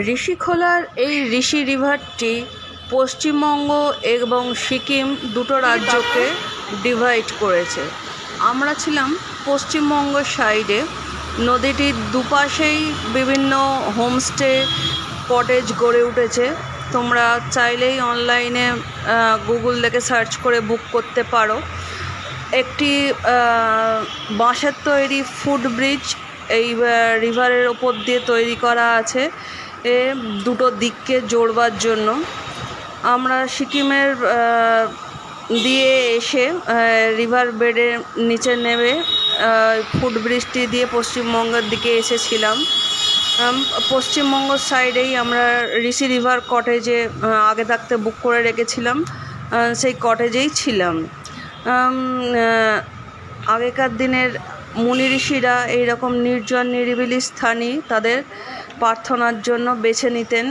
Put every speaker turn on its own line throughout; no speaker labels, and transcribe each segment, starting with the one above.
ঋষিখোলার এই ঋষি রিভারটি পশ্চিমবঙ্গ এবং সিকিম দুটো রাজ্যকে ডিভাইড করেছে। আমরা ছিলাম পশ্চিমবঙ্গ সাইডে। নদীটির দুপাশেই বিভিন্ন হোমস্টে কটেজ গড়ে উঠেছে। তোমরা চাইলেই অনলাইনে গুগল থেকে সার্চ করে বুক করতে পারো। একটি বাঁশের তৈরি ফুট ব্রিজ এই রিভারের ওপর দিয়ে তৈরি করা আছে দুটো দিককে জোড়বার জন্য। আমরা সিকিমের দিয়ে এসে রিভার বেডের নিচে নেমে ফুট ব্রিজটি দিয়ে পশ্চিমবঙ্গের দিকে এসেছিলাম। পশ্চিমবঙ্গ সাইডেই আমরা ঋষি রিভার কটেজে আগে থাকতে বুক করে রেখেছিলাম, সেই কটেজেই ছিলাম। আগেকার দিনের মুনি ঋষিরা এইরকম নির্জন নিরিবিলি স্থানই তাদের প্রার্থনার জন্য বেছে নিতেন।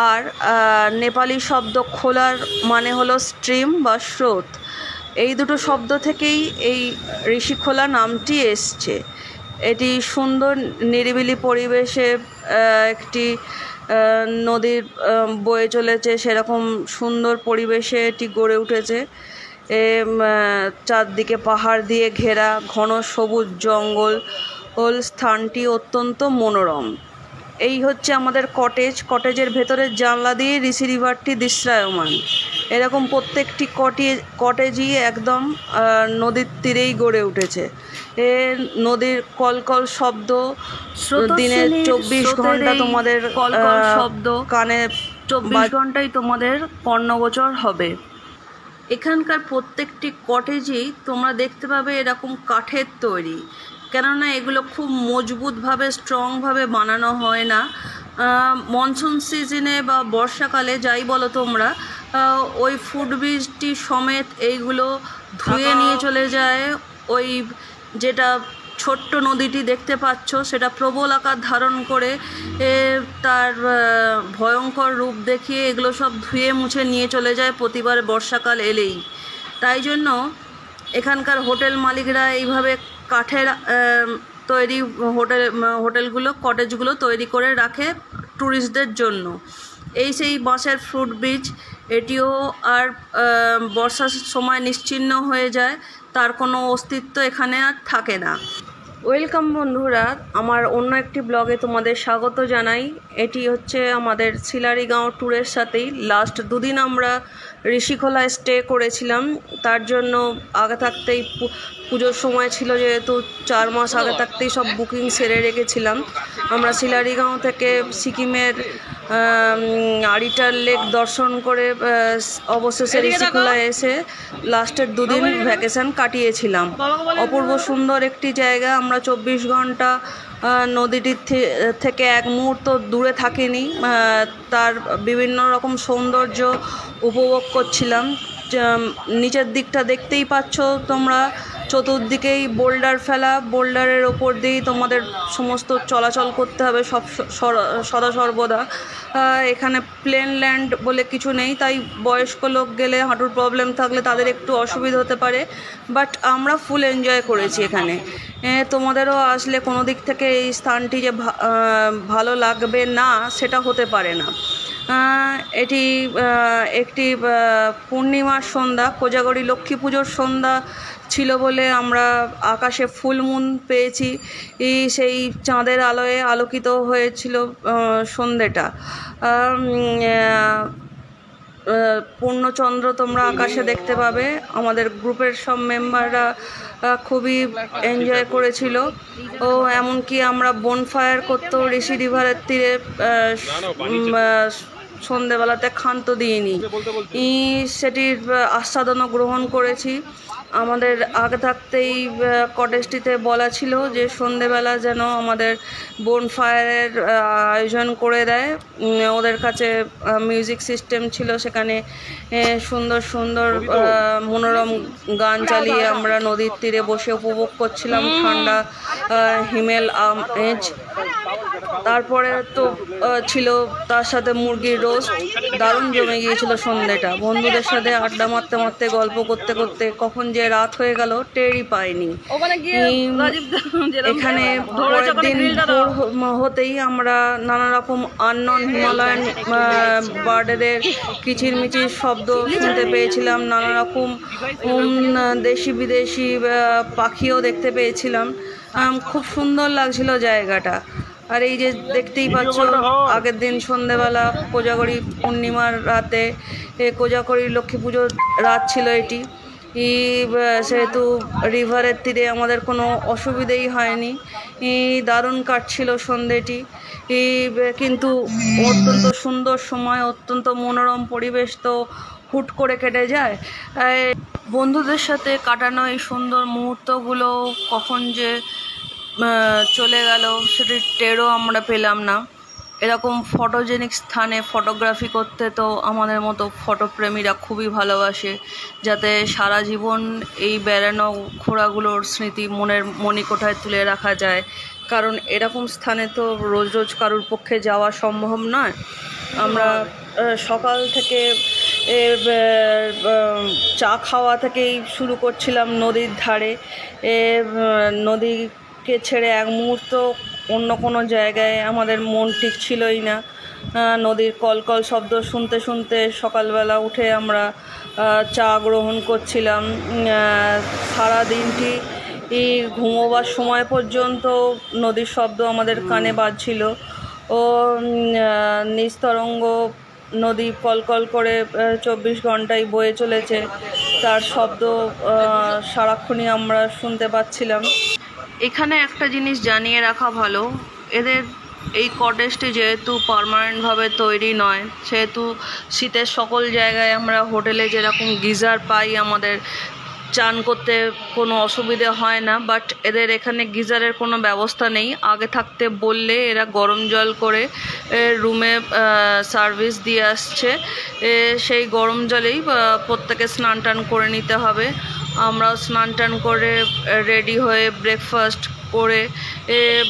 আর নেপালি শব্দ খোলার মানে হলো স্ট্রিম বা স্রোত। এই দুটো শব্দ থেকেই এই ঋষিখোলা নামটি এসছে। এটি সুন্দর নিরিবিলি পরিবেশে একটি নদীর বয়ে চলেছে, সেরকম সুন্দর পরিবেশে এটি গড়ে উঠেছে। চারদিকে পাহাড় দিয়ে ঘেরা ঘন সবুজ জঙ্গল। স্থানটি অত্যন্ত মনোরম। এই হচ্ছে আমাদের কটেজের ভেতরের জানলা দিয়ে ঋষি রিভারটি দৃশ্যায়মান। এরকম প্রত্যেকটি কটেজই একদম নদীর তীরেই গড়ে উঠেছে। নদীর কলকল শব্দ দিনে 24 ঘন্টা তোমাদের কলকল শব্দ কানে 24 ঘন্টাই তোমাদের কর্ণগোচর হবে। এখানকার প্রত্যেকটি কটেজই তোমরা দেখতে পাবে এরকম কাঠের তৈরি, কেননা এগুলো খুব মজবুতভাবে স্ট্রংভাবে বানানো হয় না। মনসুন সিজনে বা বর্ষাকালে যাই বলো তোমরা, ওই ফুট ব্রিজটি সমেত এইগুলো ধুয়ে নিয়ে চলে যায়। ওই যেটা ছোট্ট নদীটি দেখতে পাচ্ছ সেটা প্রবল আকার ধারণ করে তার ভয়ঙ্কর রূপ দেখিয়ে এগুলো সব ধুয়ে মুছে নিয়ে চলে যায় প্রতিবার বর্ষাকাল এলেই। তাই জন্য এখানকার হোটেল মালিকরা এইভাবে কাঠের তৈরি হোটেলগুলো কটেজগুলো তৈরি করে রাখে ট্যুরিস্টদের জন্য। এই সেই বাঁশের ফুট ব্রিজ, এটিও আর বর্ষার সময় নিশ্চিহ্ন হয়ে যায়, তার কোনো অস্তিত্ব এখানে আর থাকে না। ওয়েলকাম বন্ধুরা, আমার অন্য একটি ব্লগে তোমাদের স্বাগত জানাই। এটি হচ্ছে আমাদের শিলারিগাঁও ট্যুরের সাথেই লাস্ট দুদিন আমরা ঋষিখোলায় স্টে করেছিলাম। তার জন্য আগে থাকতেই পুজোর সময় ছিল যেহেতু 4 মাস আগে থাকতেই সব বুকিং সেরে রেখেছিলাম। আমরা শিলারিগাঁও থেকে সিকিমের আরিটার লেক দর্শন করে অবশেষে ঋষিখোলায় এসে লাস্টের দুদিন ভ্যাকেশন কাটিয়েছিলাম। অপূর্ব সুন্দর একটি জায়গা। আমরা 24 ঘন্টা নদীটির থেকে এক মুহূর্ত দূরে থাকিনি, তার বিভিন্ন রকম সৌন্দর্য উপভোগ করছিলাম। নিচের দিকটা দেখতেই পাচ্ছ তোমরা, চতুর্দিকেই বোল্ডার ফেলা। বোল্ডারের ওপর দিয়েই তোমাদের সমস্ত চলাচল করতে হবে সদা সর্বদা। এখানে প্লেন ল্যান্ড বলে কিছু নেই, তাই বয়স্ক লোক গেলে হাঁটুর প্রবলেম থাকলে তাদের একটু অসুবিধা হতে পারে, বাট আমরা ফুল এনজয় করেছি এখানে। তোমাদেরও আসলে কোনো দিক থেকে এই স্থানটি যে ভালো লাগবে না সেটা হতে পারে না। এটি একটি পূর্ণিমার সন্ধ্যা, কোজাগরী লক্ষ্মী পুজোর সন্ধ্যা ছিল বলে আমরা আকাশে ফুল মুন পেয়েছি। সেই চাঁদের আলোয় আলোকিত হয়েছিল সন্ধ্যেটা। পূর্ণচন্দ্র তোমরা আকাশে দেখতে পাবে। আমাদের গ্রুপের সব মেম্বাররা খুবই এনজয় করেছিল। এমনকি আমরা বনফায়ার করতেও ঋষি রিভারের তীরে সন্ধেবেলাতে ক্ষান্ত দিইনি, সেটির আস্বাদনও গ্রহণ করেছি। আমাদের আগে থাকতেই কটেজটিতে বলা ছিল যে সন্ধেবেলা যেন আমাদের বনফায়ারের আয়োজন করে দেয়। ওদের কাছে মিউজিক সিস্টেম ছিল, সেখানে সুন্দর সুন্দর মনোরম গান চালিয়ে আমরা নদীর তীরে বসে উপভোগ করছিলাম ঠান্ডা হিমেল আমেজ। তারপরে তো ছিল তার সাথে মুরগির রোস্ট। দারুণ জমে গিয়েছিল সন্ধ্যেটা। বন্ধুদের সাথে আড্ডা মারতে মারতে গল্প করতে করতে কখন যে রাত হয়ে গেল টেরই পাইনি। এখানে পরের দিন ভোর হতেই আমরা নানা রকম আননোন হিমালয়ান বার্ডেদের কিচিরমিচির শব্দ শুনতে পেয়েছিলাম, নানা রকম দেশি বিদেশি পাখিও দেখতে পেয়েছিলাম। খুব সুন্দর লাগছিল জায়গাটা। আর এই যে দেখতেই পাচ্ছ, আগের দিন সন্ধেবেলা কোজাগরী পূর্ণিমার রাতে, কোজাগরী লক্ষ্মী পুজোর রাত ছিল এটি। সেহেতু রিভারের তীরে আমাদের কোনো অসুবিধেই হয়নি। দারুণ কাটছিল সন্ধেটি। কিন্তু অত্যন্ত সুন্দর সময়, অত্যন্ত মনোরম পরিবেশ তো হুট করে কেটে যায়। বন্ধুদের সাথে কাটানো এই সুন্দর মুহূর্তগুলো কখন যে চলে গেল সেটির টেরও আমরা পেলাম না। এরকম ফটোজেনিক স্থানে ফটোগ্রাফি করতে তো আমাদের মতো ফটোপ্রেমীরা খুবই ভালোবাসে, যাতে সারা জীবন এই বেড়ানো ঘোরাগুলোর স্মৃতি মনের মণিকোঠায় তুলে রাখা যায়। কারণ এরকম স্থানে তো রোজ রোজ কারোর পক্ষে যাওয়া সম্ভব নয়। আমরা সকাল থেকে চা খাওয়া থেকেই শুরু করছিলাম নদীর ধারে। নদীকে ছেড়ে এক মুহূর্ত অন্য কোনো জায়গায় আমাদের মন টিকছিলই না। নদীর কলকল শব্দ শুনতে শুনতে সকালবেলা উঠে আমরা চা গ্রহণ করছিলাম। সারা দিনটি ঘুমোবার সময় পর্যন্ত নদীর শব্দ আমাদের কানে বাজছিল। ও নিস্তরঙ্গ নদী কলকল করে 24 ঘন্টায় বয়ে চলেছে, তার শব্দ সারাক্ষণই আমরা শুনতে পাচ্ছিলাম। এখানে একটা জিনিস জানিয়ে রাখা ভালো, এদের এই কটেজটি যেহেতু পার্মানেন্টভাবে তৈরি নয়, সেহেতু শীতের সকল জায়গায় আমরা হোটেলে যেরকম গিজার পাই আমাদের চান করতে কোনো অসুবিধে হয় না, বাট এদের এখানে গিজারের কোনো ব্যবস্থা নেই। আগে থাকতে বললে এরা গরম জল করে রুমে সার্ভিস দিয়ে আসছে। সেই গরম জলেই প্রত্যেকে স্নান টান করে নিতে হবে। আমরাও স্নান টান করে রেডি হয়ে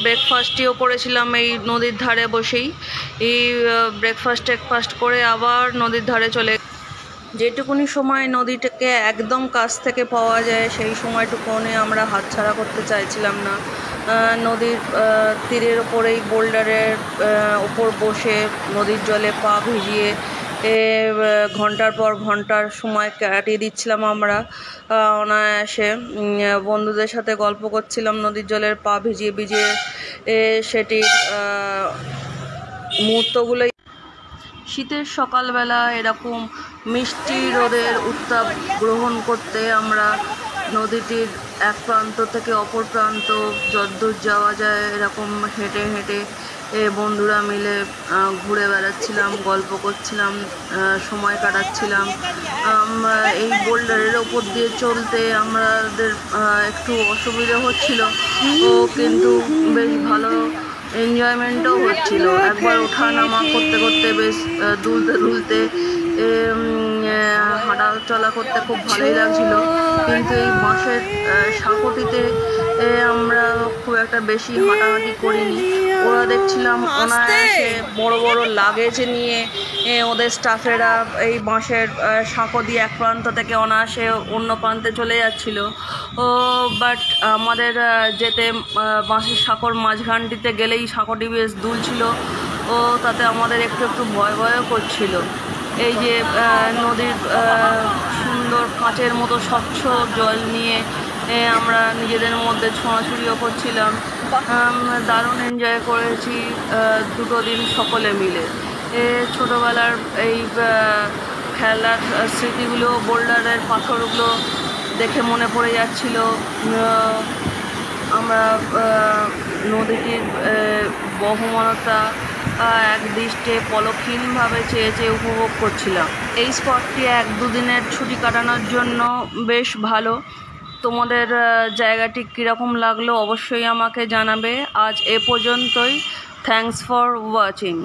ব্রেকফাস্টটিও করেছিলাম এই নদীর ধারে বসেই। এই ব্রেকফাস্ট করে আবার নদীর ধারে চলে, যেটুকুনি সময় নদীটাকে একদম কাছ থেকে পাওয়া যায় সেই সময়টুকুনি আমরা হাতছাড়া করতে চাইছিলাম না। নদীর তীরের ওপরেই বোল্ডারের ওপর বসে নদীর জলে পা ভিজিয়ে ঘন্টার পর ঘন্টার সময় কাটিয়ে দিচ্ছিলাম আমরা অনায়াসে। বন্ধুদের সাথে গল্প করছিলাম নদীর জলের পা ভিজিয়ে ভিজিয়ে। সেটির মুহূর্তগুলোই শীতের সকালবেলা এরকম মিষ্টি রোদের উত্তাপ গ্রহণ করতে আমরা নদীটির এক প্রান্ত থেকে অপর প্রান্ত যতদূর যাওয়া যায় এরকম হেঁটে হেঁটে বন্ধুরা মিলে ঘুরে বেড়াচ্ছিলাম, গল্প করছিলাম, সময় কাটাচ্ছিলাম। এই বোল্ডারের ওপর দিয়ে চলতে আমাদের একটু অসুবিধা হচ্ছিল, কিন্তু বেশ ভালো এনজয়মেন্টও হচ্ছিল। একবার ওঠা নামা করতে করতে বেশ দুলতে হাঁটা চলা করতে খুব ভালোই লাগছিল। কিন্তু এই বাঁশের সাঁকোটিতে আমরা খুব একটা বেশি হাঁটাহাঁটি করিনি। ওরা দেখছিলাম অনায়াসে বড় বড় লাগেজ নিয়ে ওদের স্টাফেরা এই বাঁশের সাঁকো দিয়ে এক প্রান্ত থেকে অনায়াসে অন্য প্রান্তে চলে যাচ্ছিল। বাট আমাদের যেতে বাঁশের সাঁকোর মাঝখানটিতে গেলেই সাঁকোটি বেশ দুলছিল, তাতে আমাদের একটু একটু ভয়ও করছিল। এই যে নদীর সুন্দর কাঁচের মতো স্বচ্ছ জল নিয়ে আমরা নিজেদের মধ্যে ছোঁয়াছুড়িও করছিলাম। দারুণ এনজয় করেছি দুটো দিন সকলে মিলে। ছোটোবেলার এই খেলার স্মৃতিগুলো, বোল্ডারের পাথরগুলো দেখে মনে পড়ে যাচ্ছিল। আমরা নদীটির বহমানতা একদৃষ্টে পলকহীনভাবে চেয়ে চেয়ে উপভোগ করছিলাম। এই স্পটটি 1-2 দিনের ছুটি কাটানোর জন্য বেশ ভালো। তোমাদের জায়গাটি কীরকম লাগলো অবশ্যই আমাকে জানাবে। আজ এ পর্যন্তই। Thanks for watching.